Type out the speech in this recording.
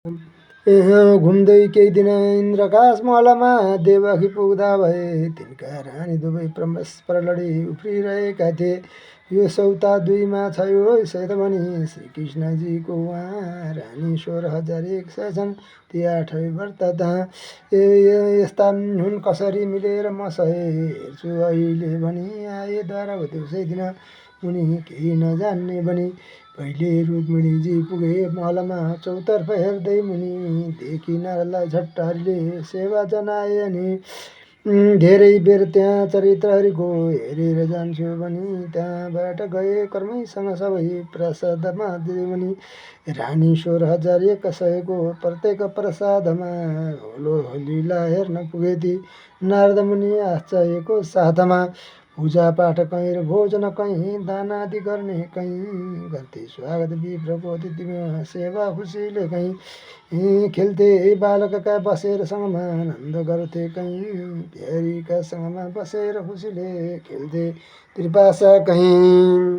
घुम्दै केही दिन इन्द्रकाश महलमा देवकी पुग्दा भए तिनका रानी दुवै परस्पर लडी उफ्रिरहेका थिए। यो सौता दुईमा छ यो सेतमणि श्रीकृष्णजीको उहाँ रानी 16,100 छन् ती 8 व्रत तहाँ। यस्ता हुन् कसरी मिलेर म सहे हेर्छु अहिले भनी आए द्वारावती उसै दिन उनी केही नजान्ने बनी। पहिले रुक्मिणीजी पुगे महलमा चौतर्फ हेर्दै मुनि देखि नारदलाई झट्ट हरिले सेवा जनाए अनि धेरै बेर त्यहाँ चरित्रहरिको हेरेर जान्छु भनी त्यहाँबाट गए कर्मैसँग सबै प्रसादमा देवनी। रानी 16,100 को प्रत्येक प्रसादमा होलो लीला हेर्न पुगेती। नारद मुनि आश्चर्यको साथमा पूजापाठ कहीँ र भोजन कहीँ दानादि गर्ने कहीँ गर्थे स्वागत विप्रको अतिथिमा सेवा खुसीले कहीँ खेल्थे बालकका बसेर सँगमा आनन्द गर्थे कहीँ प्यारीका सँगमा बसेर खुसीले खेल्थे त्रिपासा कहीँ।